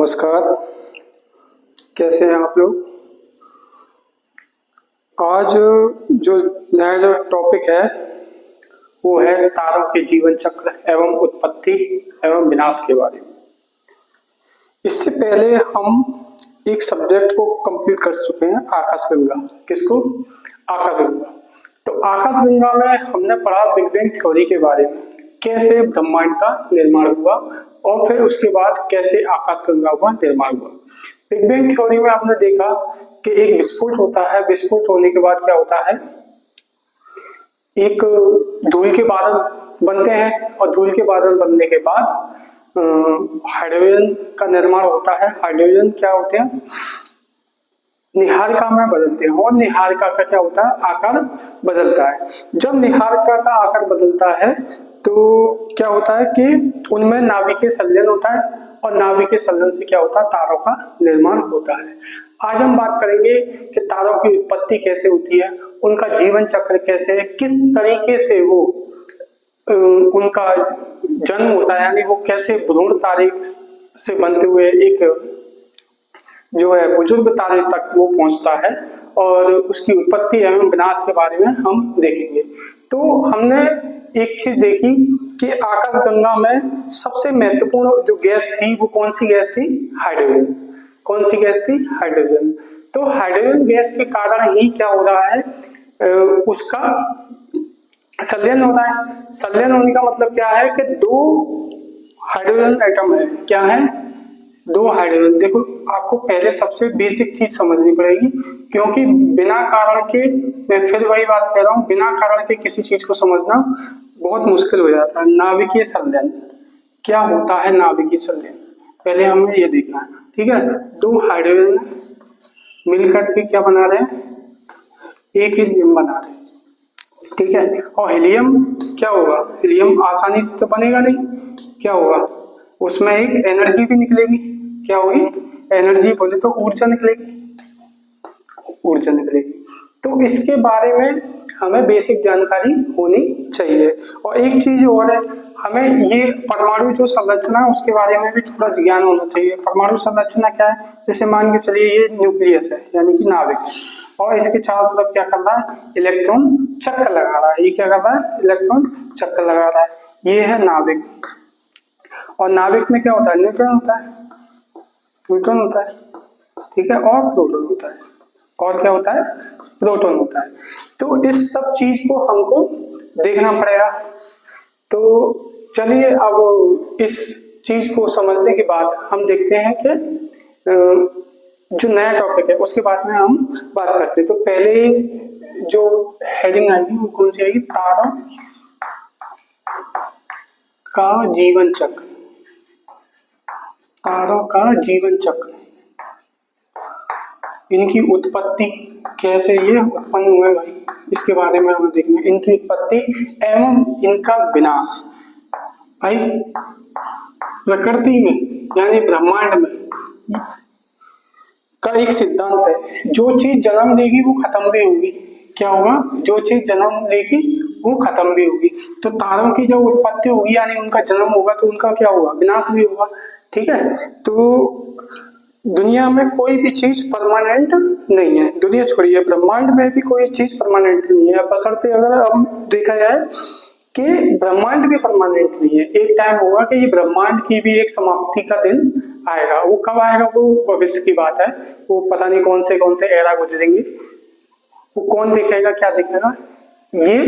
नमस्कार। कैसे हैं आप लोग? आज जो नया जो टॉपिक है वो है तारों के जीवन चक्र एवं उत्पत्ति एवं विनाश के बारे में। इससे पहले हम एक सब्जेक्ट को कंप्लीट कर चुके हैं, आकाशगंगा। किसको? आकाशगंगा। तो आकाशगंगा में हमने पढ़ा बिग बैंग थ्योरी के बारे में, कैसे ब्रह्मांड का निर्माण हुआ और फिर उसके बाद कैसे आकाशगंगा का निर्माण हुआ। बिग बैंग थ्योरी में आपने देखा कि एक विस्फोट होता है, विस्फोट होने के बाद क्या होता है, एक धूल के बादल बनते हैं और धूल के बादल बनने के बाद हाइड्रोजन का निर्माण होता है। हाइड्रोजन क्या होते हैं, निहारिका में बदलते हैं और निहारिका का क्या होता है, आकार बदलता है। जब निहारिका का आकार बदलता है तो क्या होता है कि उनमें नाभिकीय संलयन होता है और नाभिकीय संलयन से क्या होता है, तारों का निर्माण होता है। आज हम बात करेंगे कि तारों की उत्पत्ति कैसे होती है, उनका जीवन चक्र कैसे है, किस तरीके से वो उनका जन्म होता है, यानी वो कैसे भ्रूण तारे से बनते हुए एक जो है बुजुर्ग तारे तक वो पहुंचता है, और उसकी उत्पत्ति एवं विनाश के बारे में हम देखेंगे। तो हमने एक चीज देखी कि आकाशगंगा में सबसे महत्वपूर्ण जो गैस थी वो कौन सी गैस थी? हाइड्रोजन। कौन सी गैस थी? हाइड्रोजन। तो हाइड्रोजन गैस के कारण ही क्या हो रहा है, उसका संलयन हो रहा है। संलयन होने का मतलब क्या है कि दो हाइड्रोजन एटम है। क्या है? दो हाइड्रोजन। देखो, आपको पहले सबसे बेसिक चीज समझनी पड़ेगी, क्योंकि बिना कारण के, मैं फिर वही बात कह रहा हूँ, बिना कारण के किसी चीज को समझना बहुत मुश्किल हो जाता है। नाभिकीय संलयन क्या होता है? नाभिकीय संलयन पहले हमें ये देखना है, ठीक है। दो हाइड्रोजन मिलकर के क्या बना रहे हैं? एक हीलियम बना रहे हैं, ठीक है। और हीलियम क्या होगा? हीलियम आसानी से तो बनेगा नहीं, क्या होगा, उसमें एक एनर्जी भी निकलेगी। क्या होगी? एनर्जी बोले तो ऊर्जा निकलेगी, ऊर्जा निकलेगी। तो इसके बारे में हमें बेसिक जानकारी होनी चाहिए। और एक चीज और है, हमें ये परमाणु जो संरचना है उसके बारे में भी थोड़ा ज्ञान होना चाहिए। परमाणु संरचना क्या है? जैसे मान के चलिए ये न्यूक्लियस है, यानी कि नाभिक, और इसके चारों तरफ क्या कर रहा है? इलेक्ट्रॉन चक्कर लगा रहा है। ये क्या कर रहा है? इलेक्ट्रॉन चक्कर लगा रहा है। ये है नाभिक। और नाभिक में क्या होता है? न्यूट्रॉन होता है, न्यूट्रॉन होता है, ठीक है, और प्रोटॉन होता है। और क्या होता है? प्रोटॉन होता है। तो इस सब चीज को हमको देखना पड़ेगा। तो चलिए अब इस चीज को समझने के बाद हम देखते हैं कि जो नया टॉपिक है उसके बारे में हम बात करते हैं। तो पहले जो हेडिंग आएगी वो कौन सी आएगी? तारों का जीवन चक्र। तारों का जीवन चक्र, इनकी उत्पत्ति कैसे ये उत्पन्न हुए भाई, इसके बारे में हमें देखना है। इनकी उत्पत्ति एवं इनका विनाश। भाई प्रकृति में यानी ब्रह्मांड में का एक सिद्धांत है, जो चीज जन्म लेगी वो खत्म भी होगी। क्या होगा? जो चीज जन्म लेगी वो खत्म भी होगी। तो तारों की जब उत्पत्ति होगी यानी उनका जन्म होगा तो उनका क्या होगा? विनाश भी होगा, ठीक है। तो दुनिया में कोई भी चीज परमानेंट नहीं है। दुनिया छोड़िए, ब्रह्मांड में भी कोई चीज परमानेंट नहीं है, बशर्ते अगर हम देखा जाए कि ब्रह्मांड भी परमानेंट नहीं है। एक टाइम होगा कि ये ब्रह्मांड की भी एक समाप्ति का दिन आएगा। वो कब आएगा वो भविष्य की बात है, वो पता नहीं कौन से एरा गुजरेंगे, वो कौन देखेगा, क्या देखेगा, ये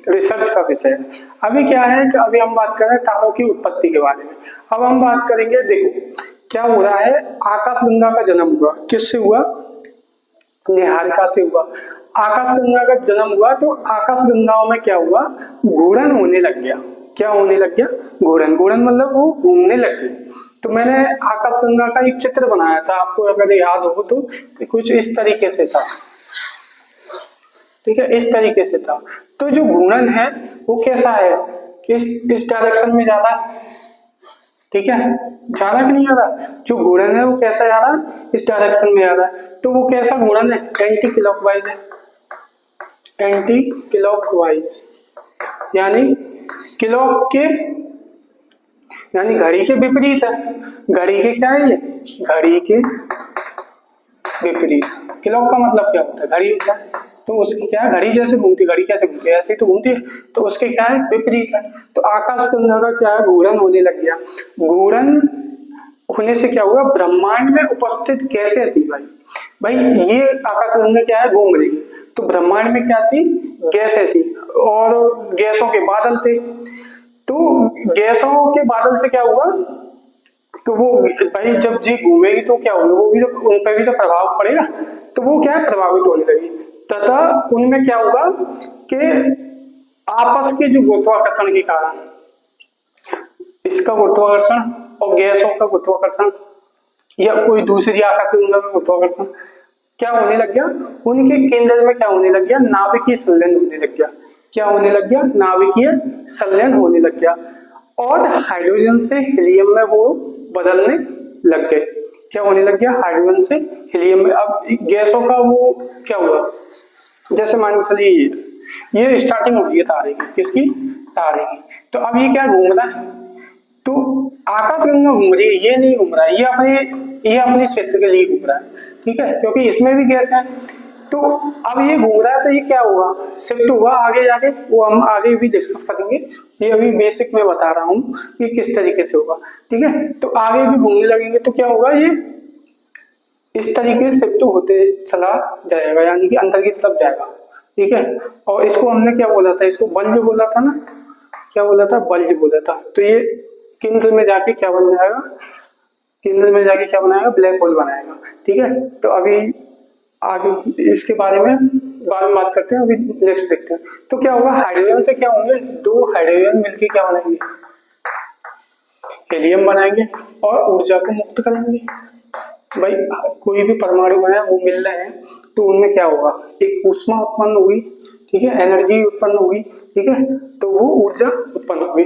रिसर्च का विषय है। अभी क्या है कि अभी हम बात कर रहे हैं तारों की उत्पत्ति के बारे में। अब हम बात करेंगे, देखो क्या हो रहा है, आकाशगंगा का जन्म हुआ, किससे हुआ? निहारिका से हुआ। आकाशगंगा का जन्म हुआ तो आकाशगंगाओं में क्या हुआ? घूर्णन होने लग गया। क्या होने लग गया? घूर्णन। घूर्णन मतलब वो घूमने लग गई। तो मैंने आकाशगंगा का एक चित्र बनाया था, आपको अगर याद हो तो, कुछ इस तरीके से था, ठीक है, इस तरीके से था। तो जो घूर्णन है वो कैसा है? इस डायरेक्शन में जा रहा है, ठीक है, जा रहा कि नहीं आ रहा? जो घूर्णन है वो कैसा जा रहा है? इस डायरेक्शन में आ रहा है। तो वो कैसा घूर्णन है? एंटी क्लॉकवाइज है, एंटी क्लॉकवाइज, यानी क्लॉक के यानी घड़ी के विपरीत है। घड़ी के क्या है ये, घड़ी के विपरीत। क्लॉक का मतलब क्या होता है, घड़ी होता है, तो उसकी क्या है, घड़ी जैसे घूमती, घड़ी कैसे घूमती है ऐसे ही तो घूमती है, तो उसके क्या है, विपरीत है। तो आकाश गंगा का क्या है, घूर्णन होने लग गया। घूर्णन होने से क्या हुआ, ब्रह्मांड में उपस्थित गैसें थी भाई ये आकाश गंगा क्या है, घूम रही है, तो ब्रह्मांड में क्या थी, गैसें थी और गैसों के बादल थे। तो गैसों के बादल से क्या हुआ, तो वो भाई जब जी घूमेगी तो क्या होगा, वो भी तो उन पर भी तो प्रभाव पड़ेगा, तो वो क्या है, प्रभावित होने लगी। तथा उनमें क्या होगा कि आपस के जो गुरुत्वाकर्षण के कारण, इसका गुरुत्वाकर्षण और गैसों का गुरुत्वाकर्षण या कोई दूसरी आकाश गंगा का गुरुत्वाकर्षण क्या होने लग गया, उनके केंद्र में क्या होने लग गया, नाभिकीय संलयन होने लग गया। क्या होने लग गया, नाभिकीय संलयन होने लग गया और हाइड्रोजन से हीलियम में वो बदलने लग गए। क्या होने लग गया, हाइड्रोजन से हीलियम में। अब गैसों का वो क्या हुआ, जैसे मान के चलिए ये स्टार्टिंग हो रही है तारे की, किसकी, तारे की, तो अब ये क्या घूम रहा है, तो आकाश गंगा घूम रही है, ये नहीं घूम रहा है, ये अपने क्षेत्र के लिए घूम रहा है, ठीक है, क्योंकि इसमें भी गैस है। तो अब ये घूम रहा है तो ये क्या हुआ, शिफ्ट हुआ आगे जाके, वो हम आगे भी डिस्कस करेंगे, ये अभी बेसिक में बता रहा हूँ कि किस तरीके से होगा, ठीक है। तो आगे भी घूमने लगेंगे तो क्या होगा, ये इस तरीके से शिफ्ट होते चला जाएगा, यानी कि अंदर की तरफ जाएगा, ठीक है। और इसको हमने क्या बोला था, इसको बल्ज बोला था ना, क्या बोला था, बल्ज बोला था। तो ये केंद्र में जाके क्या बन जाएगा, केंद्र में जाके क्या बनाएगा, ब्लैक होल बनाएगा, ठीक है। तो अभी आगे इसके बारे में बाद में बात करते हैं, अभी नेक्स्ट देखते हैं। तो क्या होगा, हाइड्रोजन से क्या होंगे, दो हाइड्रोजन मिलके क्या बनाएंगे, हीलियम बनाएंगे और ऊर्जा को मुक्त करेंगे। भाई कोई भी परमाणु है वो मिल रहे हैं तो उनमें क्या होगा, एक ऊष्मा उत्पन्न होगी, ठीक है, एनर्जी उत्पन्न होगी, ठीक है, तो वो ऊर्जा उत्पन्न होगी।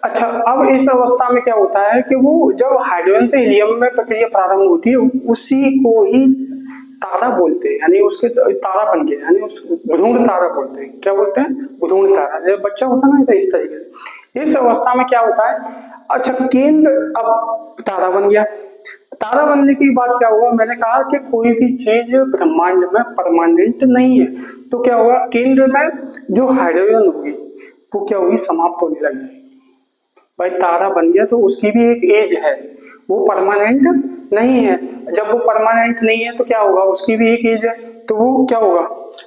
अच्छा, अब इस अवस्था में क्या होता है कि वो जब हाइड्रोजन से हीलियम में प्रक्रिया प्रारंभ होती है, उसी को ही तारा बोलते हैं, यानी उसके तारा बन गया, यानी उस भ्रूण तारा बोलते हैं। क्या बोलते हैं, भ्रूण तारा। जब बच्चा होता है ना तो इस तरीके से, इस अवस्था में क्या होता है, अच्छा केंद्र अब तारा बन गया। तारा बनने के बाद क्या हुआ, मैंने कहा कि कोई भी चीज ब्रह्मांड में परमानेंट नहीं है, तो क्या होगा, केंद्र में जो हाइड्रोजन होगी वो क्या होगी, समाप्त होने लगी। भाई तारा बन गया तो उसकी भी एक एज है, वो परमानेंट नहीं है। जब वो परमानेंट नहीं है तो क्या होगा, उसकी भी एक एज है, तो वो क्या होगा,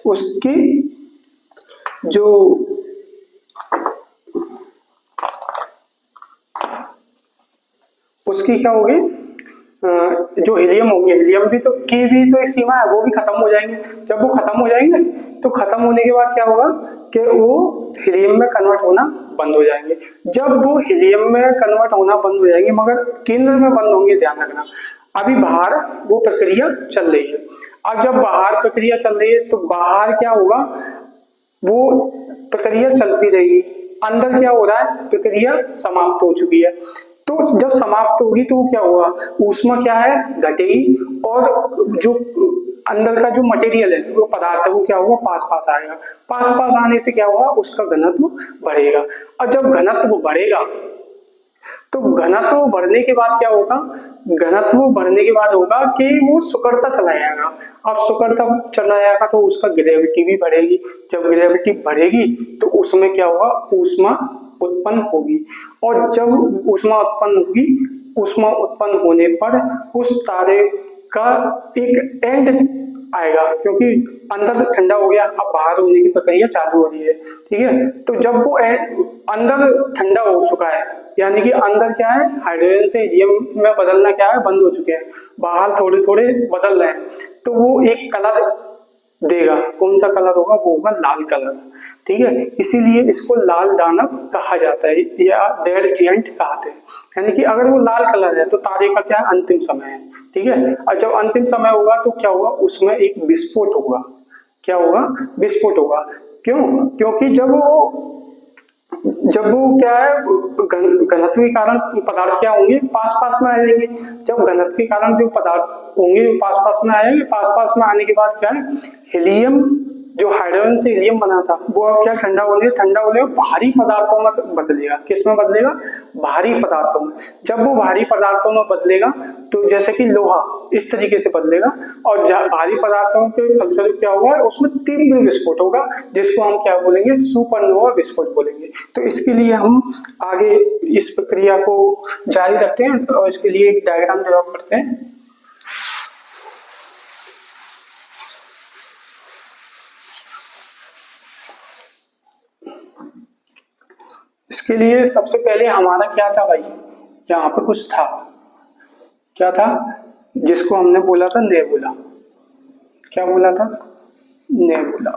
उसकी जो उसकी क्या होगी, जो हीलियम होंगे, हीलियम भी तो की भी तो एक सीमा है, वो भी खत्म हो जाएंगे। जब वो खत्म हो जाएंगे तो खत्म होने के बाद क्या होगा कि वो हीलियम में कन्वर्ट होना बंद हो जाएंगे। जब वो हीलियम में कन्वर्ट होना बंद हो जाएंगे, मगर केंद्र में बंद होंगे, ध्यान रखना, अभी बाहर वो प्रक्रिया चल रही है। अब जब बाहर प्रक्रिया चल रही है तो बाहर क्या होगा, वो प्रक्रिया चलती रहेगी। अंदर क्या हो रहा है, प्रक्रिया समाप्त हो चुकी है। तो जब समाप्त होगी तो क्या होगा, ऊष्मा क्या है, घटेगी और जो अंदर का जो मटेरियल है, वो पदार्थ है, वो क्या होगा, पास पास आएगा। पास पास आने से क्या होगा, उसका घनत्व बढ़ेगा। और जब घनत्व बढ़ेगा तो घनत्व बढ़ने के बाद क्या होगा, घनत्व बढ़ने के बाद होगा कि वो सिकुड़ता चला जाएगा। अब सिकुड़ता चला जाएगा तो उसका ग्रेविटी भी बढ़ेगी। जब ग्रेविटी बढ़ेगी तो उसमें क्या होगा, ऊष्मा उत्पन्न होगी। और जब ऊष्मा उत्पन्न होगी, ऊष्मा उत्पन्न होने पर उस तारे का एक एंड आएगा, क्योंकि अंदर ठंडा हो गया, अब बाहर होने की प्रक्रिया चालू हो रही है, ठीक है। तो जब वो अंदर ठंडा हो चुका है, यानी कि अंदर क्या है, हाइड्रोजन से हीलियम में बदलना क्या है, बंद हो चुके हैं, बाहर थोड़े थोड़े बदल रहे हैं, तो वो एक कलर देगा। कौन सा कलर होगा, वो होगा लाल कलर, ठीक है। इसीलिए इसको लाल दानव कहा जाता है या डेड जिएंट कहते हैं। यानी कि अगर वो लाल कलर है तो तारे का क्या है, अंतिम समय है, ठीक है। और जब अंतिम समय होगा तो क्या होगा, उसमें एक विस्फोट होगा। क्या होगा, विस्फोट होगा। क्यों, क्योंकि जब वो क्या है, घनत्व के कारण पदार्थ क्या होंगे, पास पास में आ जाएंगे। जब घनत्व के कारण जो पदार्थ होंगे पास पास में आएंगे, पास पास में आने के बाद क्या है, हीलियम जो हाइड्रोजन से हीलियम बना था वो अब क्या ठंडा होने भारी पदार्थों में बदलेगा। किस में बदलेगा? भारी पदार्थों में। जब वो भारी पदार्थों में बदलेगा तो जैसे कि लोहा इस तरीके से बदलेगा, और भारी पदार्थों के फलस्वरूप क्या होगा, उसमें तीव्र विस्फोट होगा, जिसको हम क्या बोलेंगे? सुपरनोवा विस्फोट बोलेंगे। तो इसके लिए हम आगे इस प्रक्रिया को जारी रखते हैं और इसके लिए एक डायग्राम ड्रॉ करते हैं। इसके लिए सबसे पहले हमारा क्या था भाई, यहाँ पे कुछ था, क्या था, जिसको हमने बोला था नेबुला। क्या बोला था? नेबुला।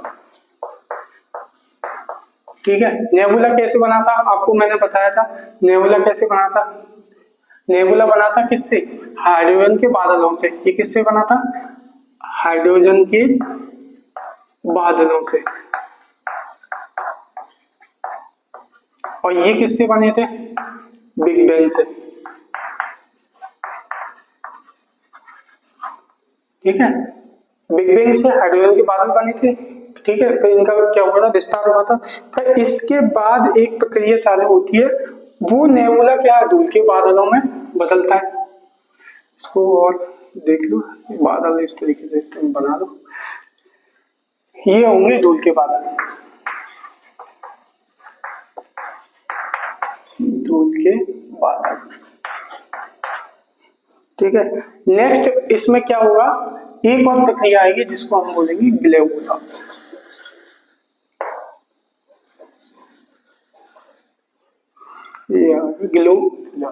ठीक है, नेबुला कैसे बना था आपको मैंने बताया था। नेबुला कैसे बना था? नेबुला बना था किससे? हाइड्रोजन के बादलों से। ये किससे बना था? हाइड्रोजन के बादलों से। और ये किससे बने थे? बिग बैंग से। ठीक है, बिग बैंग से हाइड्रोजन के बादल बने थे। ठीक है, फिर इनका क्या हुआ था? विस्तार हुआ था। फिर इसके बाद एक प्रक्रिया चालू होती है, वो नेबुला क्या है? धूल के बादलों में बदलता है। इसको और देख लो, बादल इस तरीके से बना दो, ये होंगे धूल के बादल। धूल के बादल। ठीक है, नेक्स्ट इसमें क्या होगा? एक और प्रक्रिया आएगी जिसको हम बोलेंगे ग्लोबुला। ग्लोबुला।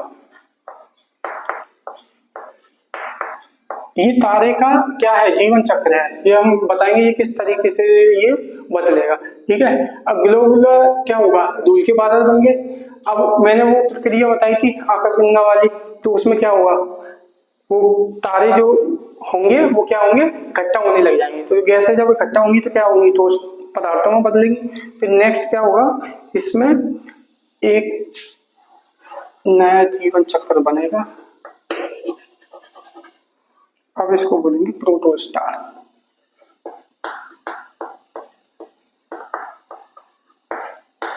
ये तारे का क्या है? जीवन चक्र है। ये हम बताएंगे ये किस तरीके से ये बदलेगा। ठीक है, अब ग्लोबुला क्या होगा? धूल के बादल बन गए। अब मैंने वो प्रक्रिया बताई थी आकाशगंगा वाली, तो उसमें क्या होगा? वो तारे जो होंगे वो क्या होंगे? इकट्ठा होने लग जाएंगे। तो गैसें जब इकट्ठा होंगी तो क्या होंगी? ठोस पदार्थों में बदलेंगी। फिर नेक्स्ट क्या होगा? इसमें एक नया जीवन चक्र बनेगा। अब इसको बोलेंगे प्रोटोस्टार।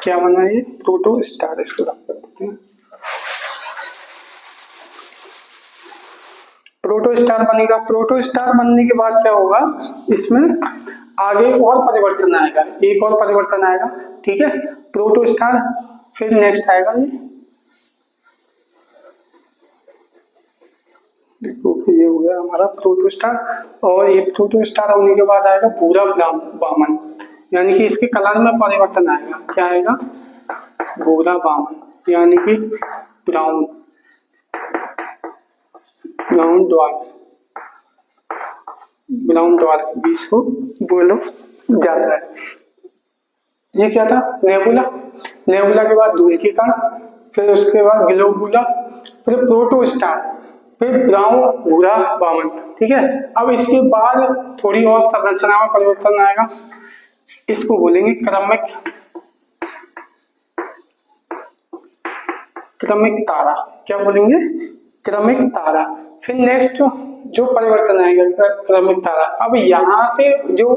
क्या बना? ये प्रोटोस्टार। इसको रख देते हैं। प्रोटोस्टार बनेगा। प्रोटोस्टार बनने के बाद क्या होगा? इसमें आगे और परिवर्तन आएगा, एक और परिवर्तन आएगा। ठीक है, प्रोटोस्टार। फिर नेक्स्ट आएगा ये देखो, ये हो गया हमारा प्रोटोस्टार। और ये प्रोटोस्टार होने के बाद आएगा भूरा वामन, यानी कि इसके कलर में परिवर्तन आएगा। क्या आएगा? भूरा वामन, यानी कि ब्राउन द्वार बीच को बोलो जाता है। ये क्या था? नेबुला। नेबुला के बाद धूल के कण, फिर उसके बाद ग्लोबुला, फिर प्रोटोस्टार, फिर ब्राउन भूरा वामन। ठीक है, अब इसके बाद थोड़ी और संरचना में परिवर्तन आएगा। इसको बोलेंगे क्रमिक तारा। क्या बोलेंगे? क्रमिक तारा। फिर नेक्स्ट जो परिवर्तन आएगा क्रमिक तारा। अब यहाँ से जो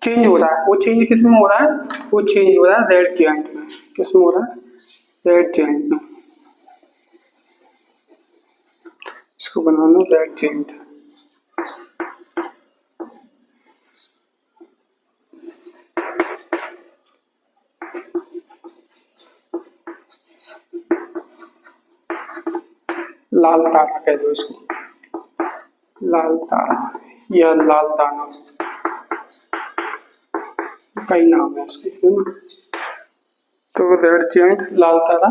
चेंज हो रहा है वो चेंज किस में हो रहा है? वो चेंज हो रहा है रेड जायंट में। किस में हो रहा है? रेड जायंट में। इसको बना लो रेड जायंट। लाल तारा कह दो इसको, लाल तारा या लाल दाना, कई नाम है उसके, है ना। तो रेड जायंट, लाल तारा।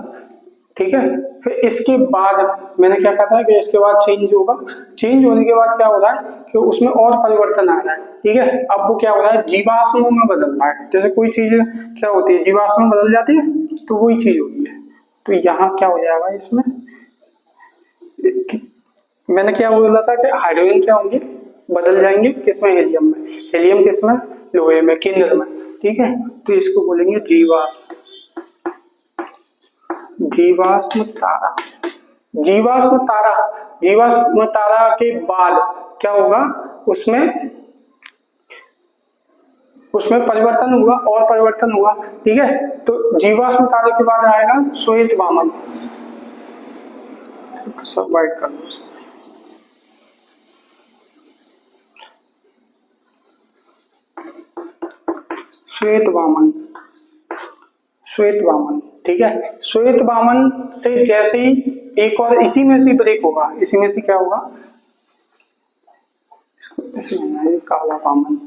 ठीक है, फिर इसके बाद मैंने क्या कहा था कि इसके बाद चेंज होगा। चेंज होने के बाद क्या हो रहा है कि उसमें और परिवर्तन आ रहा है। ठीक है, अब वो क्या हो रहा है? जीवाश्मों में बदल रहा है। जैसे कोई चीज क्या होती है? जीवाश्म में बदल जाती है, तो वही चीज होती है। तो यहाँ क्या हो जाएगा? इसमें मैंने क्या बोला था कि हाइड्रोजन क्या होंगे? बदल जाएंगे किसमें? हीलियम में। हीलियम किसमें? लोहे में, केंद्र में। ठीक है, तो इसको बोलेंगे जीवाश्म। जीवाश्म तारा। जीवाश्म तारा। जीवाश्म तारा के बाद क्या होगा? उसमें उसमें परिवर्तन हुआ और परिवर्तन हुआ, ठीक है। तो जीवाश्म तारे के बाद आएगा श्वेत वामन। सब वाइट कर दो। श्वेत वामन, श्वेत वामन, ठीक है। श्वेत वामन से जैसे ही एक और इसी में से ब्रेक होगा, इसी में से क्या होगा, ये काला वामन।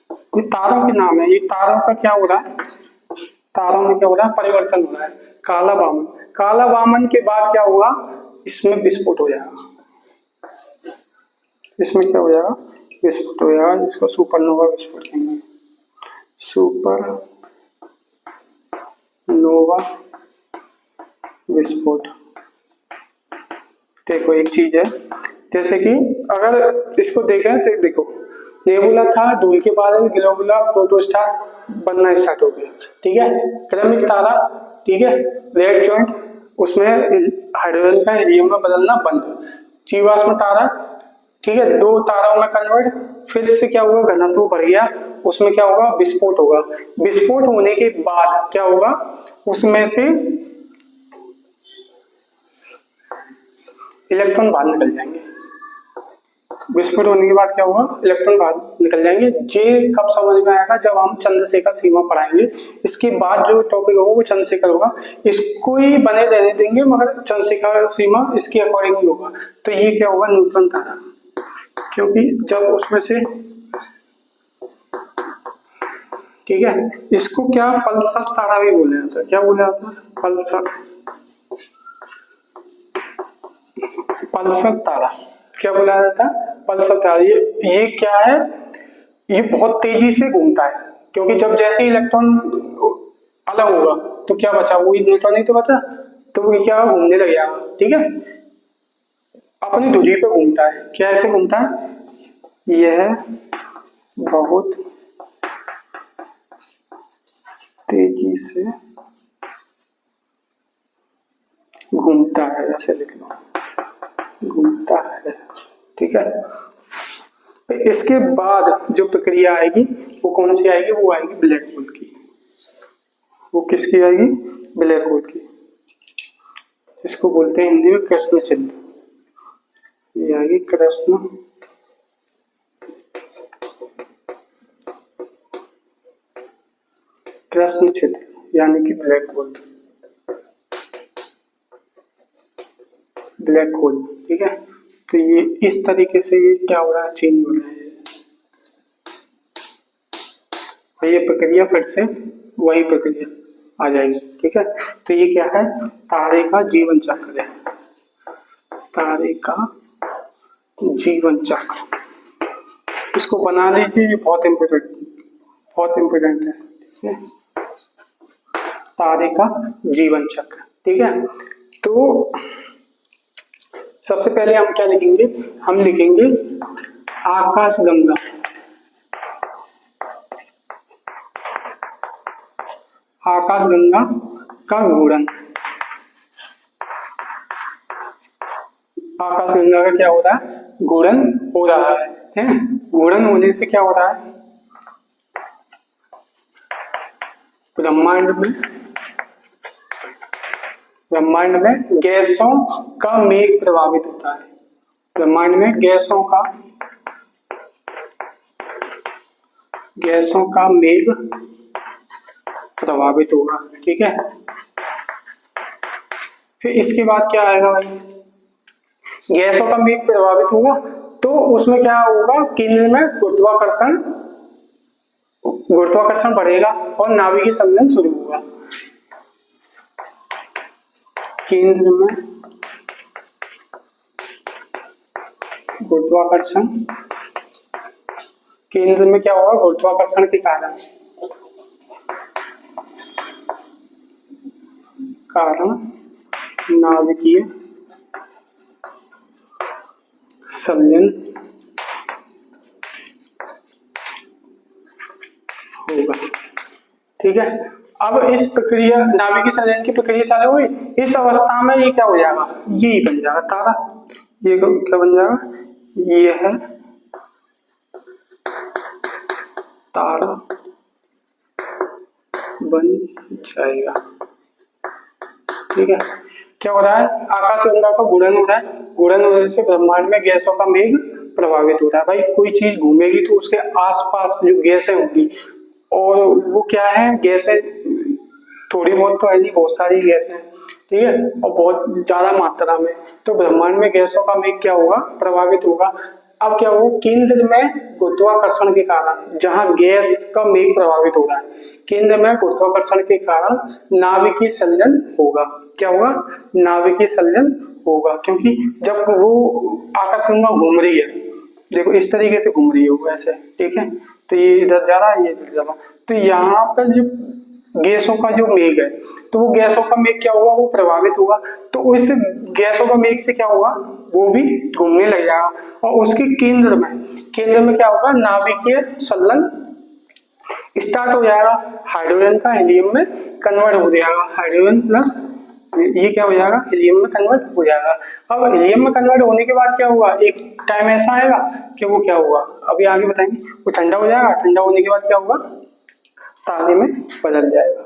ये तारों के नाम है, ये तारों का क्या हो रहा है, तारों में क्या हो रहा है, परिवर्तन हो रहा है। काला वामन, काला वामन के बाद क्या होगा, इसमें विस्फोट हो जाएगा। इसमें क्या हो जाएगा, विस्फोट हो जाएगा, जिसको सुपरनोवा विस्फोट कहेंगे। सुपर नोवा विस्फोट। देखो एक चीज है, जैसे कि अगर इसको देखें तो देखो नेबुला था, धूल के बादल, ग्लोबुला, प्रोटोस्टार बनना स्टार्ट हो गया, ठीक है। क्रमिक तारा, ठीक है, रेड जॉइंट, उसमें हाइड्रोजन का हीलियम में बदलना बंद। जीवाश्म तारा, ठीक है, दो ताराओं में कन्वर्ट, फिर से क्या होगा, घनत्व बढ़ गया, उसमें क्या होगा, विस्फोट होगा। विस्फोट होने के बाद क्या होगा, उसमें से इलेक्ट्रॉन बाहर निकल जाएंगे। विस्फोट होने के बाद क्या होगा, इलेक्ट्रॉन बाहर निकल जाएंगे। ये कब समझ में आएगा, जब हम चंद्रशेखर सीमा पढ़ाएंगे। इसके बाद जो टॉपिक होगा वो चंद्रशेखर होगा, इसको ही बने रहने देंगे, मगर चंद्रशेखर सीमा इसके अकॉर्डिंग ही होगा। तो ये क्या होगा, न्यूट्रॉन तारा, क्योंकि जब उसमें से, ठीक है, इसको क्या पल्सर तारा भी बोला जाता है। क्या बोला जाता है, पल्सर, पल्सर तारा। क्या बोला जाता है, पल्सर तारा। ये क्या है, ये बहुत तेजी से घूमता है, क्योंकि जब जैसे इलेक्ट्रॉन अलग होगा तो क्या बचा, वो न्यूट्रॉन ही तो बचा, तो वो क्या घूमने लग जाएगा, ठीक है, अपनी धुरी पे घूमता है। क्या ऐसे घूमता है, यह बहुत तेजी से घूमता है, ऐसे लिख लो, घूमता है, ठीक है। इसके बाद जो प्रक्रिया आएगी वो कौन सी आएगी, वो आएगी ब्लैक होल की। वो किसकी आएगी, ब्लैक होल की। इसको बोलते हैं हिंदी में कृष्ण चिन्ह। ये आएगी कृष्ण चिन्ह, यानी कि ब्लैक होल, ब्लैक होल, ठीक है। तो ये इस तरीके से ये क्या हो रहा है, चेंज हो रहा है। और ये प्रक्रिया फिर से वही प्रक्रिया आ जाएगी, ठीक है। तो ये क्या है, तारे का जीवन चक्र है, तारे का जीवन चक्र। इसको बना लीजिए, ये बहुत इम्पोर्टेंट है, ठीक है, तारे का जीवन चक्र, ठीक है। तो सबसे पहले हम क्या लिखेंगे, हम लिखेंगे आकाशगंगा, आकाशगंगा का घूर्णन। आकाशगंगा का क्या हो रहा है, घूर्णन हो रहा है। घूर्णन होने से क्या हो रहा है, ब्रह्मांड में गैसों का मेघ प्रभावित होता है। ब्रह्मांड में गैसों का मेघ प्रभावित होगा, ठीक है। फिर इसके बाद क्या आएगा भाई, गैसों का मेघ प्रभावित होगा तो उसमें क्या होगा, केंद्र में गुरुत्वाकर्षण बढ़ेगा और नाभिकीय संलयन शुरू होगा। केंद्र में गुरुत्वाकर्षण, केंद्र में क्या होगा, गुरुत्वाकर्षण के कारण नाभिकीय संलयन होगा, ठीक है। अब इस प्रक्रिया, नाभिकीय संलयन की प्रक्रिया चालू हुई, इस अवस्था में ये क्या हो जाएगा, ये बन जाएगा तारा। ये क्या बन जाएगा, ये है तारा बन जाएगा। ठीक है, क्या हो रहा है, आकाश गंगा का गुणन हो रहा है, गुणन होने से ब्रह्मांड में गैसों का मेघ प्रभावित होता है। भाई कोई चीज घूमेगी तो उसके आसपास जो गैसें होंगी, और वो क्या है, गैसें थोड़ी बहुत तो है नहीं, बहुत सारी गैसें, ठीक है, और बहुत ज्यादा मात्रा में, तो ब्रह्मांड में गैसों का मेघ क्या होगा, प्रभावित होगा। अब क्या होगा, केंद्र में गुरुत्वाकर्षण के कारण जहां गैस का मेघ प्रभावित हो रहा है, केंद्र में गुरुत्वाकर्षण के कारण नाभिकीय संलयन होगा। क्या होगा, नाभिकीय संलयन होगा, क्योंकि जब वो आकाशगंगा घूम रही है, देखो इस तरीके से घूम रही है वो ऐसे, ठीक है, तो ये इधर जा रहा है, ये इधर जा रहा है, तो यहाँ पर जो गैसों का जो मेघ है, तो वो गैसों का मेघ क्या होगा, वो प्रभावित होगा, तो उस गैसों का मेघ से क्या होगा, वो भी घूमने लग जाएगा, और उसके केंद्र में क्या होगा, नाभिकीय संलयन स्टार्ट हो जाएगा, हाइड्रोजन का हीलियम में कन्वर्ट हो जाएगा, हाइड्रोजन प्लस ये क्या हो जाएगा, हीलियम में कन्वर्ट हो जाएगा। अब हीलियम में कन्वर्ट होने के बाद क्या होगा, एक टाइम ऐसा आएगा कि वो क्या होगा, अभी आगे बताएंगे, वो ठंडा हो जाएगा, ठंडा होने के बाद क्या होगा, तारे में बदल जाएगा।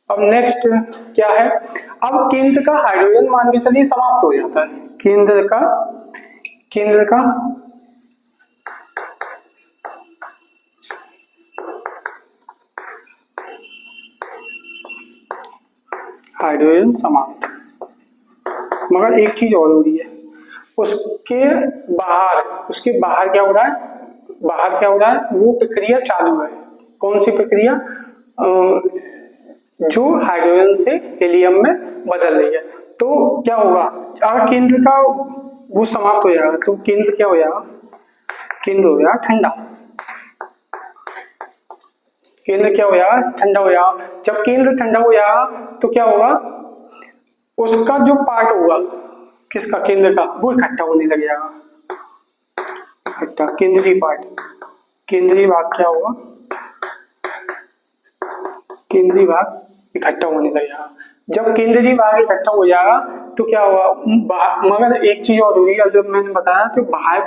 अब नेक्स्ट क्या है, अब केंद्र का हाइड्रोजन मान के चलिए समाप्त हो जाता है, केंद्र का हाइड्रोजन समाप्त, मगर एक चीज और हो रही है, उसके बाहर क्या हो रहा है, वो प्रक्रिया चालू है। कौन सी प्रक्रिया, जो हाइड्रोजन से हीलियम में बदल रही है। तो क्या होगा, अगर केंद्र का वो समाप्त हो जाएगा तो केंद्र क्या हो जाएगा, केंद्र हो जाएगा ठंडा, केंद्र क्या हो जाएगा, ठंडा हो जाएगा। जब केंद्र ठंडा हो जाएगा तो क्या होगा, उसका जो पार्ट होगा, किसका, केंद्र का, वो इकट्ठा होने लग जाएगा, इकट्ठा, केंद्रीय भाग क्या होगा, केंद्रीय भाग इकट्ठा होने लग जाएगा। जब केंद्रीय भाग इकट्ठा हो जाएगा तो क्या होगा, मगर एक चीज और हुई, जब मैंने बताया तो बाह्य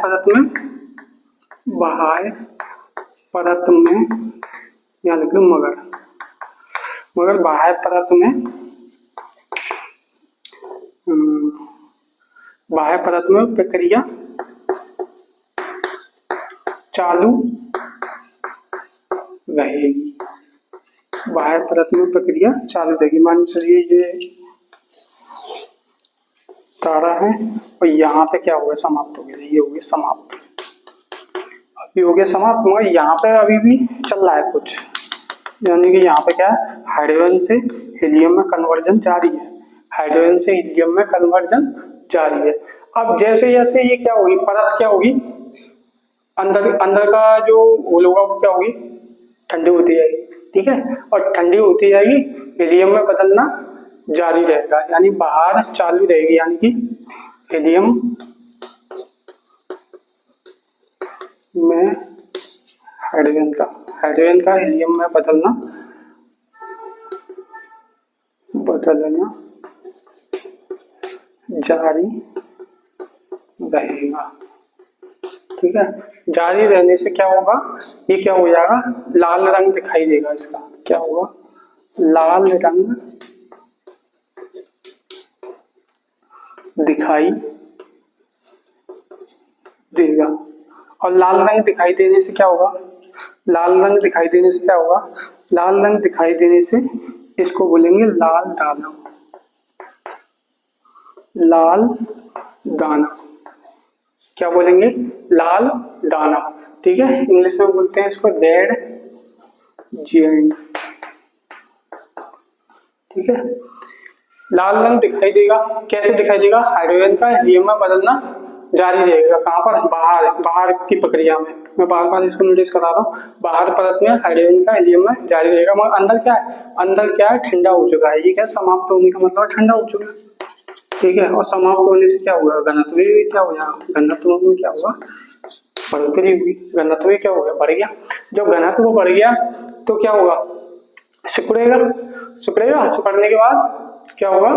परत में या लिख लो मगर बाह्य परत में प्रक्रिया चालू रहेगी, बाह्य परत में प्रक्रिया चालू रहेगी। मान चलिए ये तारा है और यहाँ पे क्या हो गया, समाप्त हो गया, ये हो गया समाप्त, अभी हो गया समाप्त, मगर यहाँ पे अभी भी चल रहा है कुछ, यानी कि यहाँ पे क्या है, हाइड्रोजन से हीलियम में कन्वर्जन जारी है, हाइड्रोजन से हीलियम में कन्वर्जन जारी है। अब जैसे जैसे ये क्या होगी, परत क्या होगी, अंदर का जो होल होगा वो क्या होगी, ठंडी होती जाएगी, ठीक है, और ठंडी होती जाएगी, हीलियम में बदलना जारी रहेगा, यानी बाहर चालू रहेगी, यानी कि हीलियम में हाइड्रोजन का हीलियम में बदलना जारी रहेगा, ठीक है। जारी रहने से क्या होगा, ये क्या हो जाएगा, लाल रंग दिखाई देगा, इसका क्या होगा, लाल रंग दिखाई देगा, और लाल रंग दिखाई देने से क्या होगा, लाल रंग दिखाई देने से इसको बोलेंगे लाल दाना, क्या बोलेंगे, लाल दाना, ठीक है, इंग्लिश में बोलते हैं इसको रेड जेंट, ठीक है। लाल रंग दिखाई देगा, कैसे दिखाई देगा, हाइड्रोजन का हीलियम में बदलना जारी रहेगा, कहाँ पर, बाहर की प्रक्रिया में, मैं बार बार इसको नोटिस करा रहा हूँ, बाहर परत में हाइड्रोजन का हीलियम में जारी रहेगा, मगर अंदर क्या है, ठंडा हो चुका है, ये क्या समाप्त होने का मतलब ठंडा हो चुका है, ठीक है, और समाप्त होने से क्या हुआ, घनत्व भी क्या हो जाएगा, घनत्व में क्या हुआ, बढ़ोतरी हुई, घनत्व भी क्या हो गया, बढ़ गया। जब घनत्व बढ़ गया तो क्या होगा, सिकुड़ने के बाद क्या होगा,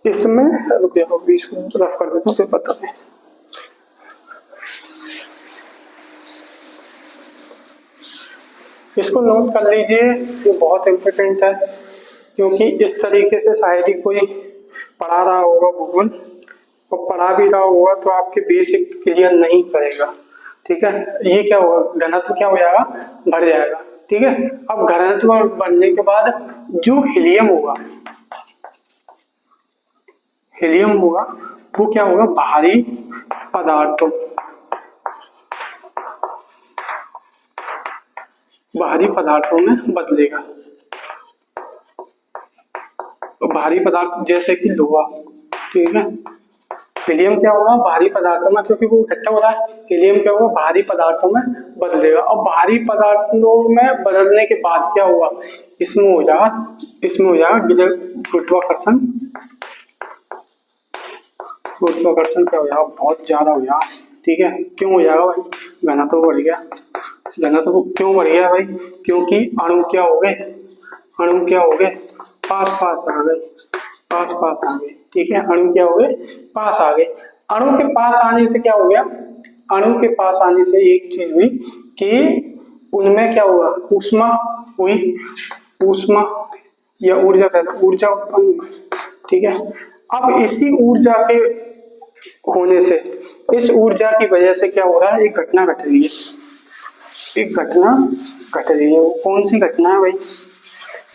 इसमें रुक जाओ, 20 रफ कर देता हूँ, फिर पता है, इसको नोट कर लीजिए, ये बहुत इम्पोर्टेंट है, क्योंकि इस तरीके से शायद ही कोई पढ़ा रहा होगा भूगोल, और पढ़ा भी रहा होगा तो आपके बेसिक क्लियर नहीं करेगा। ठीक है, ये क्या होगा, घनत्व क्या हो जाएगा, बढ़ जाएगा। ठीक है, अब घनत्व बढ़ने के बाद जो हीलियम होगा, हीलियम होगा वो क्या होगा, भारी पदार्थों, भारी पदार्थों में बदलेगा। तो भारी पदार्थ जैसे कि लोहा, ठीक है, हीलियम क्या होगा, भारी पदार्थों में, क्योंकि वो इकट्ठा हो रहा है, हीलियम क्या होगा, भारी पदार्थों में बदलेगा। और भारी पदार्थों में बदलने के बाद क्या होगा, इसमें हो जाएगा गुरुत्वाकर्षण, गुरुत्वाकर्षण क्या हो जाएगा, बहुत ज्यादा हो जाएगा। ठीक है, क्यों हो जाएगा भाई, घनत्व बढ़ गया। घनत्व क्यों बढ़ गया भाई, क्योंकि अणु क्या हो गए, अणु क्या हो गए, पास पास आ गए, पास पास आ गए। ठीक है, अणु क्या हो गए, पास आ गए। अणु के पास आने से क्या हो गया, अणु के पास आने से एक चीज हुई कि उनमें क्या हुआ, ऊष्मा हुई, ऊष्मा या ऊर्जा कहते, ऊर्जा उत्पन्न। ठीक है, अब इसी ऊर्जा के होने से, इस ऊर्जा की वजह से क्या हो रहा है, एक घटना घट रही है, एक घटना घट रही है। वो कौन सी घटना है भाई,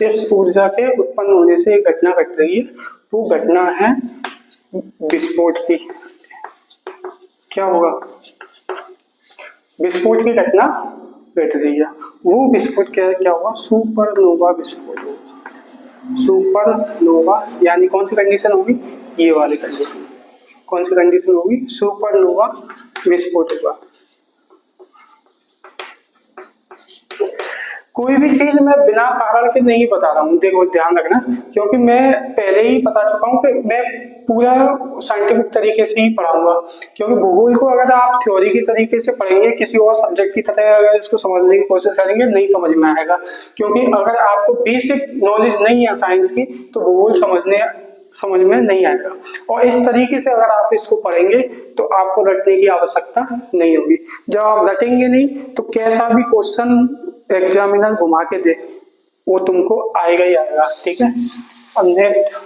इस ऊर्जा के उत्पन्न होने से एक घटना घट रही है, वो घटना है विस्फोट की। क्या होगा, विस्फोट की घटना घट रही है। वो विस्फोट क्या होगा, सुपरनोवा विस्फोट होगा। सुपरनोवा यानी कौन सी कंडीशन होगी, ये वाली कंडीशन। कौन सी कंडीशन होगी, सुपरनोवा विस्फोट होगा। कोई भी चीज मैं बिना कारण के नहीं बता रहा हूँ, देखो ध्यान रखना, क्योंकि मैं पहले ही बता चुका हूँ कि मैं पूरा साइंटिफिक तरीके से ही पढ़ाऊंगा। क्योंकि भूगोल को अगर आप थ्योरी की तरीके से पढ़ेंगे, किसी और सब्जेक्ट की तरह अगर इसको समझने की कोशिश करेंगे, नहीं समझ में आएगा। क्योंकि अगर आपको बेसिक नॉलेज नहीं है साइंस की, तो भूगोल समझ में नहीं आएगा। और इस तरीके से अगर आप इसको पढ़ेंगे तो आपको रटने की आवश्यकता नहीं होगी। जब आप रटेंगे नहीं तो कैसा भी क्वेश्चन एग्जामिनर घुमा के दे, वो तुमको आएगा ही आएगा। ठीक है, अब नेक्स्ट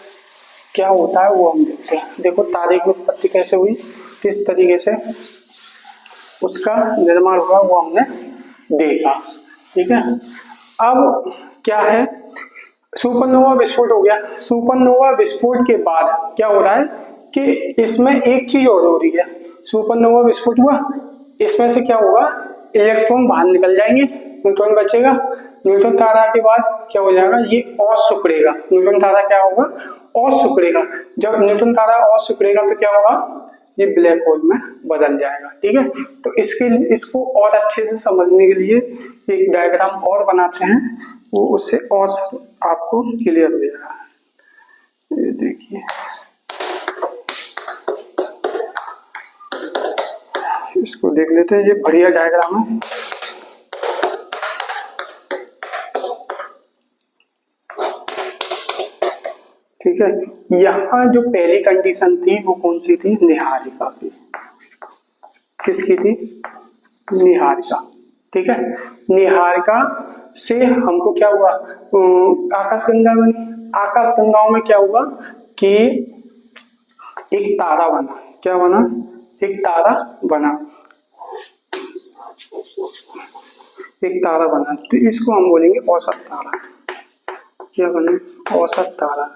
क्या होता है वो हम देखते हैं। देखो तारे की उत्पत्ति कैसे हुई, किस तरीके से उसका निर्माण हुआ, वो हमने देखा। ठीक है, अब क्या है, सुपरनोवा विस्फोट हो गया। सुपरनोवा विस्फोट के बाद क्या हो रहा है कि इसमें एक चीज और हो रही है। सुपरनोवा विस्फोट हुआ, इसमें से क्या होगा, इलेक्ट्रॉन बाहर निकल जाएंगे, न्यूट्रॉन बचेगा। न्यूट्रॉन तारा के बाद क्या हो जाएगा, ये और सिकुड़ेगा। न्यूट्रॉन तारा क्या होगा, और सिकुड़ेगा। जब न्यूट्रॉन तारा और सिकुड़ेगा तो क्या होगा, ये ब्लैक होल में बदल जाएगा। ठीक है, तो इसको और अच्छे से समझने के लिए एक डायग्राम और बनाते हैं, वो उससे और आपको क्लियर हो जाएगा। ये देखिए, इसको देख लेते हैं, ये बढ़िया डायग्राम है। ठीक है, यहाँ जो पहली कंडीशन थी वो कौन सी थी, निहारिका की। किसकी थी, निहारिका। ठीक है, निहारिका से हमको क्या हुआ, आकाशगंगा बनी। आकाशगंगाओं में क्या हुआ कि एक तारा बना। क्या बना, एक तारा बना, एक तारा बना। तो इसको हम बोलेंगे औसत तारा। क्या बने, औसत तारा।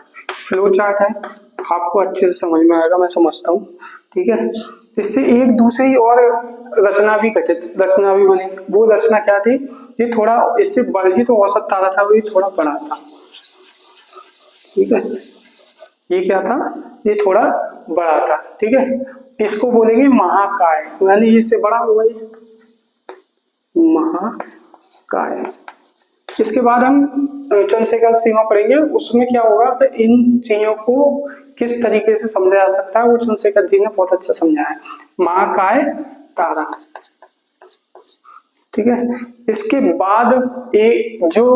फ्लो चार्ट है, आपको अच्छे से समझ में आएगा, मैं समझता हूँ। ठीक है, इससे एक दूसरी और रचना भी बनी। वो रचना क्या थी, ये थोड़ा इससे बड़ा, तो औसत तारा था, वो ये थोड़ा बड़ा था। ठीक है, ये क्या था, ये थोड़ा बड़ा था। ठीक है, इसको बोलेंगे महाकाय, यानी इससे बड़ा हुआ ये महाकाय। इसके बाद हम चंद्रशेखर सीमा पढ़ेंगे, उसमें क्या होगा तो इन चीजों को किस तरीके से समझा जा सकता है, वो चंद्रशेखर जी ने बहुत अच्छा समझाया है। महाकाय तारा। ठीक है, इसके बाद जो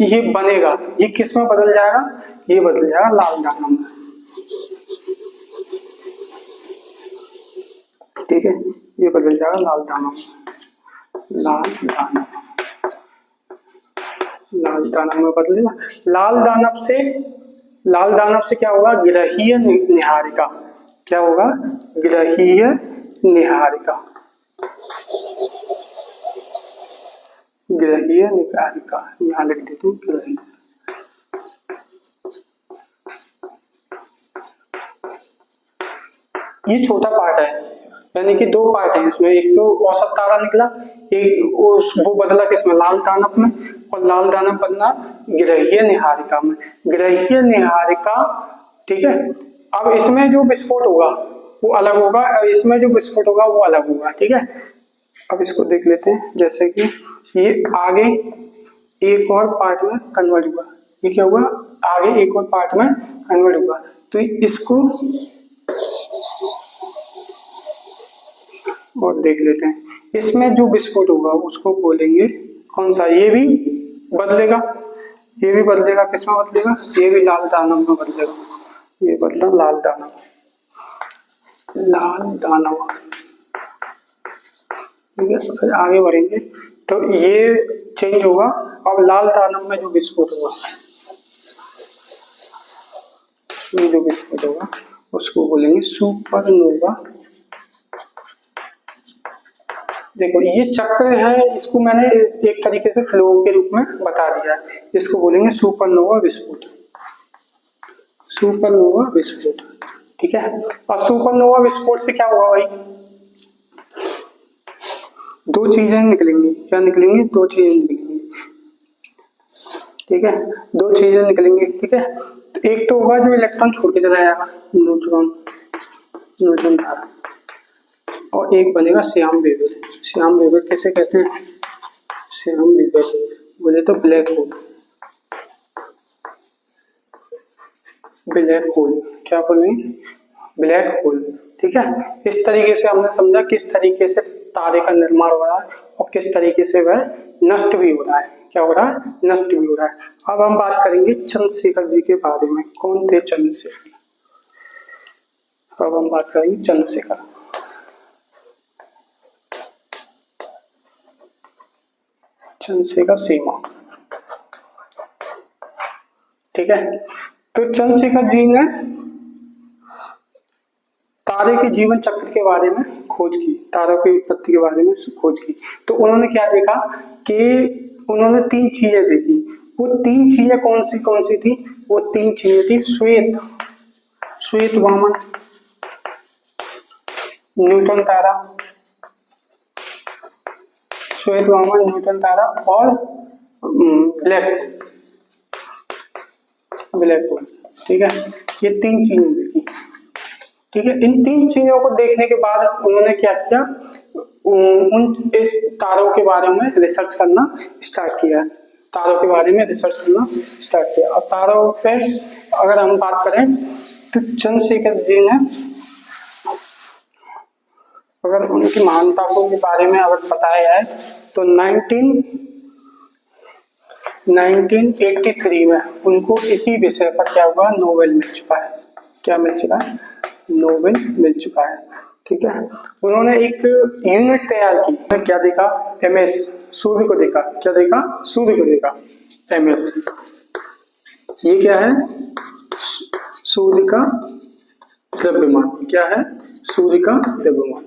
ये बनेगा, ये किस में बदल जाएगा, ये बदल जाएगा लाल दानव में। ठीक है, ये बदल जाएगा लाल दानव, लाल दानव। लाल दानव में बदलेगा। लाल दानव से क्या होगा, ग्रहीय निहारिका। क्या होगा, ग्रहीय निहारिका। ग्रहीय निहारिका यहाँ लिख देते हैं, ग्रहीय। ये छोटा पार्ट है, यानी कि 2 पार्ट है इसमें। एक तो औसत तारा निकला, एक वो बदला किसमें, लाल दानव में, और लाल दानव बदला ग्रहीय निहारिका में। ग्रहीय निहारिका, ठीक है। अब इसमें जो विस्फोट होगा वो अलग होगा, और इसमें जो विस्फोट होगा वो अलग होगा, ठीक है। अब इसको देख लेते हैं, जैसे कि ये आगे एक और पार्ट में कन्वर्ट हुआ। ये क्या हुआ, आगे एक और पार्ट में कन्वर्ट हुआ। तो इसको और देख लेते हैं, इसमें जो विस्फोट होगा उसको बोलेंगे कौन सा, ये भी बदलेगा, ये भी बदलेगा, किसमें बदलेगा, ये भी लाल दानव में बदलेगा। ये बदला लाल दानव, लाल दानव, ठीक है। फिर आगे बढ़ेंगे तो ये चेंज होगा। अब लाल दानव में जो विस्फोट होगा, इसमें जो विस्फोट होगा उसको बोलेंगे सुपरनोवा। देखो ये चक्र है, इसको मैंने एक तरीके से फ्लो के रूप में बता दिया है। इसको बोलेंगे सुपरनोवा विस्फोट, सुपरनोवा विस्फोट, ठीक है। और सुपरनोवा विस्फोट से क्या होगा भाई, 2 चीजें निकलेंगी। क्या निकलेंगी, 2 चीजें निकलेंगी, ठीक है। 2 चीजें निकलेंगी, ठीक है। तो एक तो होगा जो इलेक्ट्रॉन छोड़ के चला जाएगा, न्यूट्रॉन धारा, और एक बनेगा श्याम वेवर। श्याम वेवर कैसे कहते हैं, श्याम वेवर बोले तो ब्लैक होल, ब्लैक होल, क्या बोलेंगे, ब्लैक होल, ठीक है। इस तरीके से हमने समझा किस तरीके से तारे का निर्माण हो रहा है और किस तरीके से वह नष्ट भी हो रहा है। क्या हो रहा है, नष्ट भी हो रहा है। अब हम बात करेंगे चंद्रशेखर जी के बारे में। कौन थे चंद्रशेखर, अब हम बात करेंगे चंद्रशेखर। चंद्रशेखर सीमा, ठीक है। तो चंद्रशेखर जी ने तारे के जीवन चक्र के बारे में खोज की, तारों की उत्पत्ति के बारे में खोज की। तो उन्होंने क्या देखा कि उन्होंने 3 चीजें देखी। वो 3 चीजें कौन सी थी, वो 3 चीजें थी श्वेत वामन, न्यूटन तारा, श्वेत वामन, न्यूटन तारा, और ब्लैक होल, ठीक है। ये 3 चीजें देखी, ठीक है। इन 3 चीजों को देखने के बाद उन्होंने क्या किया, उन इस तारों के बारे में रिसर्च करना स्टार्ट किया, तारों के बारे में रिसर्च करना स्टार्ट किया। और तारों पे अगर हम बात करें तो चंद्रशेखर जी ने, अगर उनकी महानताओं के बारे में अगर बताया है तो 1983 में उनको इसी विषय पर क्या हुआ, नोबेल मिल चुका है। क्या मिल चुका है, नोबेल मिल चुका है, ठीक है। उन्होंने एक यूनिट तैयार की, क्या देखा, ms, सूर्य को देखा। क्या देखा, सूर्य को देखा, ms। ये क्या है, सूर्य का द्रव्यमान। क्या है, सूर्य का द्रव्यमान।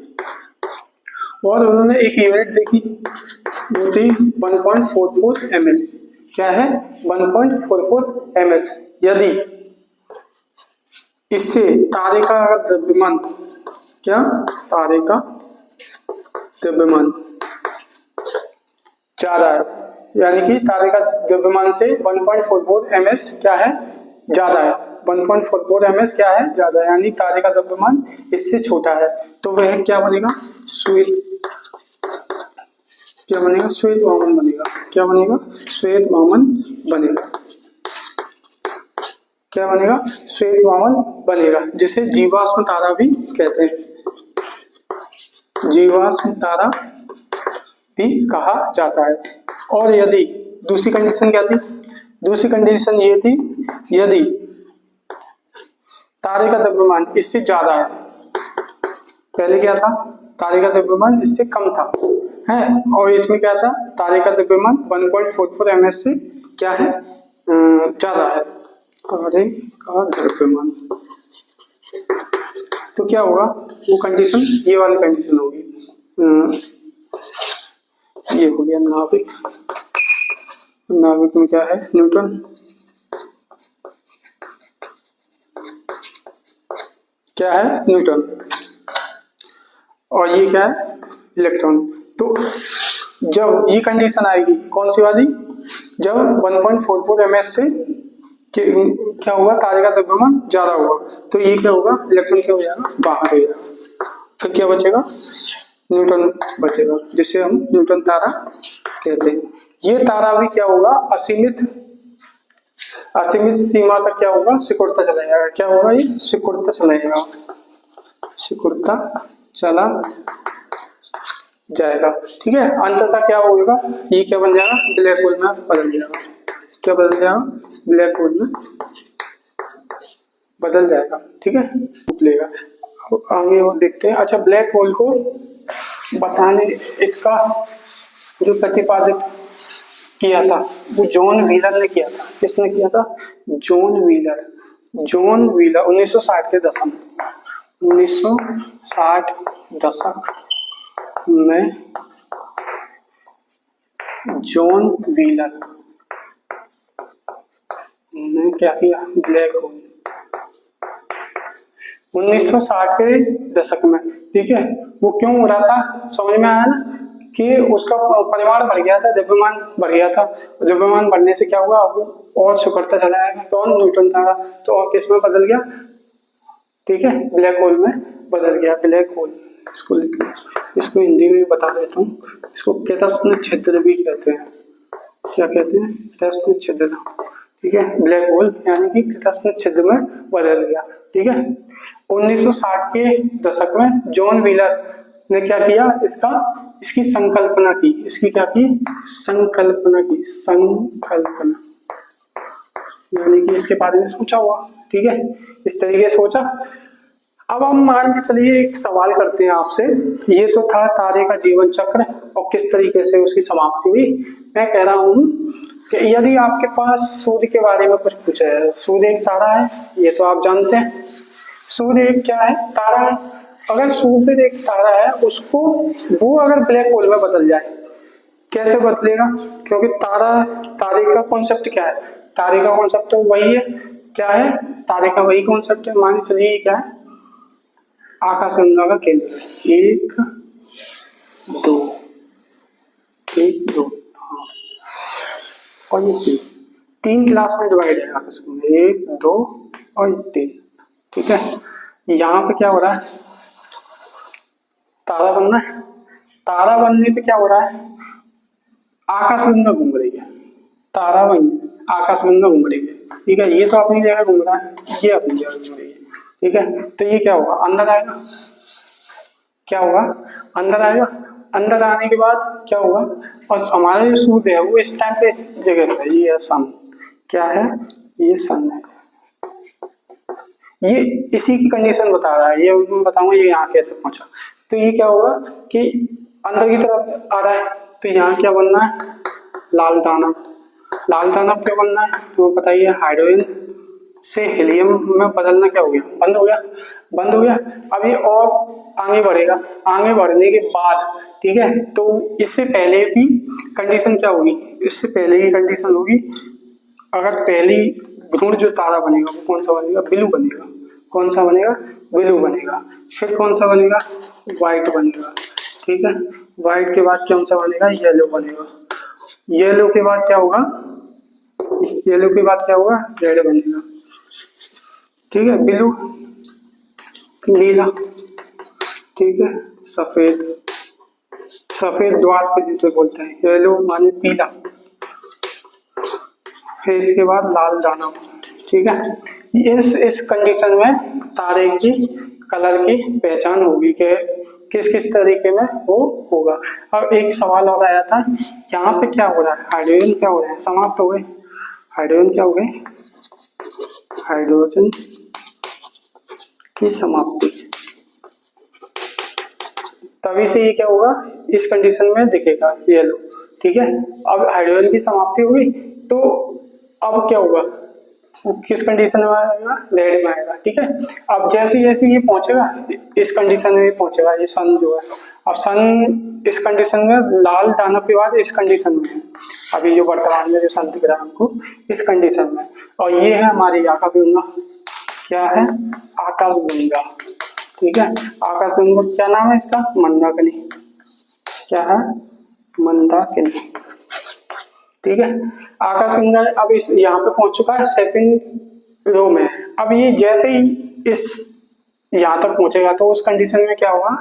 और उन्होंने एक यूनिट देखी, वो थी 1.44 ms। क्या है, 1.44 ms। यदि इससे तारे का द्रव्यमान, क्या, तारे का द्रव्यमान ज्यादा है, यानी कि तारे का द्रव्यमान से 1.44 ms क्या है, ज्यादा है। 1.44 ms क्या है, ज्यादा है, यानी तारे का द्रव्यमान इससे छोटा है। तो वह क्या बनेगा, क्या बनेगा, श्वेत वामन बनेगा। क्या बनेगा, श्वेत वामन बनेगा। क्या बनेगा, श्वेत वामन बनेगा, जिसे जीवाश्म तारा भी कहते हैं, जीवाश्म तारा भी कहा जाता है। और यदि दूसरी कंडीशन क्या थी, दूसरी कंडीशन ये थी, यदि तारे का द्रव्यमान इससे ज्यादा है, पहले क्या था, तारे का द्रव्यमान इससे कम था, है, और इसमें क्या था, तारे का द्रव्यमान 1.44 ms से क्या है, ज्यादा है तारे का द्रव्यमान। तो क्या होगा वो कंडीशन, ये वाली कंडीशन होगी। ये हो गया नाभिक, नाभिक में क्या है, न्यूटन, क्या है, न्यूटन, और ये क्या है, इलेक्ट्रॉन। तो जब ये कंडीशन आएगी कौन सी वाली, जब 1.44 ms से क्या होगा, तारे का द्रव्यमान ज्यादा होगा, तो ये क्या होगा, इलेक्ट्रॉन क्या हो जाएगा, बाहर हो जाएगा। फिर क्या बचेगा, न्यूटन बचेगा, जिसे हम न्यूटन तारा कहते हैं। ये तारा भी क्या होगा, असीमित सीमा तक क्या होगा, सिकुड़ता चला जाएगा। क्या होगा, ये सिकुड़ता चला जाएगा, सिकुड़ता चला जाएगा। ठीक है, अंततः क्या होगा, ये क्या बन जाएगा, ब्लैक होल में बदल जाएगा। क्या बदल जाएगा, ब्लैक होल में बदल जाएगा। ठीक है, लेगा आगे वो देखते हैं। अच्छा, ब्लैक होल को बताने, इसका जो प्रतिपादित किया था वो जॉन व्हीलर ने किया था। किसने किया था, जॉन व्हीलर। 1960 के दशक में, 1960 दशक में जॉन व्हीलर ने क्या किया, ब्लैक होल 1960 के दशक में। ठीक है, वो क्यों हो रहा था, समझ में आया ना, कि उसका परिमाण बढ़ गया था, द्रव्यमान बढ़ गया था। द्रव्यमान बढ़ने से क्या हुआ, वो और सिकुड़ता चला जाएगा। कौन, न्यूटन तारा। तो और किस में बदल गया, ठीक है, ब्लैक होल में बदल गया। ब्लैक होल इसको लिख लो, इसको हिंदी में भी बता देता हूँ, इसको कृत्स्न छिद्र भी कहते हैं। क्या कहते हैं, कृत्स्न छिद्र। ठीक है, ब्लैक होल यानी कि कृत्स्न छिद्र में बदल गया। ठीक है, 1960 के दशक में जॉन व्हीलर ने क्या किया, इसकी संकल्पना की। इसकी क्या की, संकल्पना की, संकल्पना यानी कि इसके बारे में सोचा हुआ। ठीक है, इस तरीके से सोचा। अब हम मान के चलिए एक सवाल करते हैं आपसे। ये तो था तारे का जीवन चक्र और किस तरीके से उसकी समाप्ति हुई। मैं कह रहा हूं कि यदि आपके पास सूर्य के बारे में कुछ पूछा है, सूर्य एक तारा है, ये तो आप जानते हैं। सूर्य एक क्या है, तारा है। अगर सूर्य एक तारा है, उसको वो अगर ब्लैक होल में बदल जाए, कैसे बदलेगा, क्योंकि तारे का कॉन्सेप्ट क्या है, तारे का कॉन्सेप्ट तो वही है, क्या है, तारे का वही कॉन्सेप्ट है। मान चलिए क्या है, आकाशगंगा का केंद्र, 1 2 1 2 और ये 3 क्लास में डिवाइड है आकाशगंगा, 1 2 और 3। ठीक है, यहाँ पे क्या हो रहा है, तारा बनना है। तारा बनने पे क्या हो रहा है, आकाशगंगा घूम रही है, तारा वही आकाशगंगा घूम रही है। ठीक है, ये तो अपनी जगह घूम रहा है, ये अपनी जगह घूम रही है। ठीक है, तो ये क्या होगा, अंदर आएगा। क्या होगा, अंदर आएगा। अंदर आने के बाद क्या होगा, और हमारा जो सूर्य है वो इस टाइम पे इस जगह पे, ये है सन। क्या है, ये सन है। ये इसी की कंडीशन बता रहा है, ये मैं बताऊंगा ये यहाँ कैसे पहुंचा। तो ये क्या होगा कि अंदर की तरफ आ रहा है, तो यहाँ क्या बनना है, लाल दानव। लाल दानव क्या बनना है, तो बताइए, हाइड्रोजन से हीलियम में बदलना क्या हो गया, बंद हो गया, बंद हो गया। अब ये और आगे बढ़ेगा, आगे बढ़ने के बाद, ठीक है, तो इससे पहले भी कंडीशन क्या होगी, इससे पहले की कंडीशन होगी, अगर पहली भ्रूण जो तारा बनेगा वो कौन सा बनेगा, ब्लू बनेगा। कौन सा बनेगा, ब्लू बनेगा। फिर कौन सा बनेगा, व्हाइट बनेगा। ठीक है, व्हाइट के बाद कौन सा बनेगा, येलो बनेगा। येलो के बाद क्या होगा, येलो के बाद क्या होगा, रेड बनेगा। ठीक है, ब्लू, नीला, ठीक है, सफेद, सफेद द्वार जिसे बोलते हैं, येलो माने पीला। फिर इसके बाद लाल दानव। ठीक है, इस कंडीशन में तारे की कलर की पहचान होगी कि किस किस तरीके में वो होगा। अब एक सवाल और आया था, यहाँ पे क्या हो रहा है, हाइड्रोजन क्या हो रहा है, समाप्त हो गए। हाइड्रोजन क्या हो गए, हाइड्रोजन की समाप्ति। तभी से ये क्या होगा, इस कंडीशन में दिखेगा येलो। ठीक है, अब हाइड्रोजन की समाप्ति हुई, तो अब क्या होगा, किस कंडीशन में आएगा, रेड में आएगा। ठीक है, अब जैसे जैसे ये पहुंचेगा इस कंडीशन में पहुंचेगा, ये सन जो है, अब सन इस कंडीशन में, लाल दानव के बाद इस कंडीशन में है, अभी जो वर्तमान में जो सन दिख रहा है हमको इस कंडीशन में, और ये है हमारी आकाशगंगा। क्या है, आकाशगंगा। ठीक है, आकाशगंगा क्या नाम है इसका, मंदाकिनी। क्या है, मंदाकिनी। ठीक है, आकाशगंगा अब इस यहाँ पे पहुंच चुका है, सेकंड रो में। अब ये जैसे ही इस यहाँ तक पहुंचेगा तो उस कंडीशन में क्या होगा,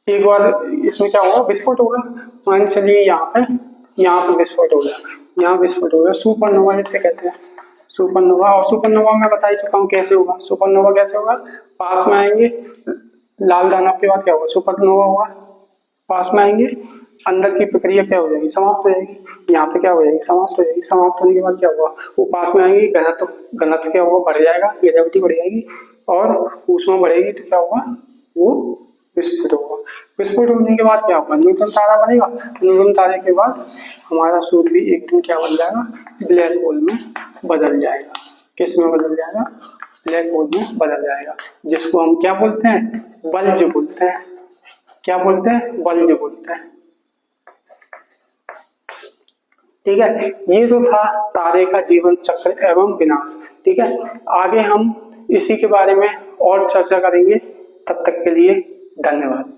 एक बार इसमें क्या होगा, विस्फोट होगा। मान चलिए यहाँ पे विस्फोट हो गया, यहाँ विस्फोट हो गया, सुपरनोवा जिसे कहते हैं, सुपरनोवा। और सुपरनोवा मैं बता ही चुका हूँ कैसे होगा। सुपरनोवा कैसे होगा, पास में आएंगे, लाल दानव के बाद क्या होगा, सुपरनोवा होगा, पास में आएंगे, अंदर की प्रक्रिया क्या हो जाएगी, समाप्त हो जाएगी। यहाँ पे क्या हो जाएगी, समाप्त हो जाएगी। समाप्त होने के बाद क्या होगा, वो पास में आएंगे, घनत्व क्या होगा, बढ़ जाएगा, ग्रेविटी बढ़ जाएगी और ऊष्मा बढ़ेगी, तो क्या होगा, वो विस्फोट होगा। विस्फोट होने के बाद क्या होगा, न्यूट्रॉन तारा बनेगा। न्यूट्रॉन तारे के बाद हमारा सूर्य भी एक दिन क्या बन जाएगा, ब्लैक होल में बदल जाएगा। किस में बदल जाएगा, ब्लैक होल में बदल जाएगा, जिसको हम क्या बोलते हैं, बल्ज बोलते हैं। क्या बोलते हैं, बल्ज बोलते हैं। ठीक है, ये तो था तारे का जीवन चक्र एवं विनाश। ठीक है, आगे हम इसी के बारे में और चर्चा करेंगे। तब तक के लिए धन्यवाद।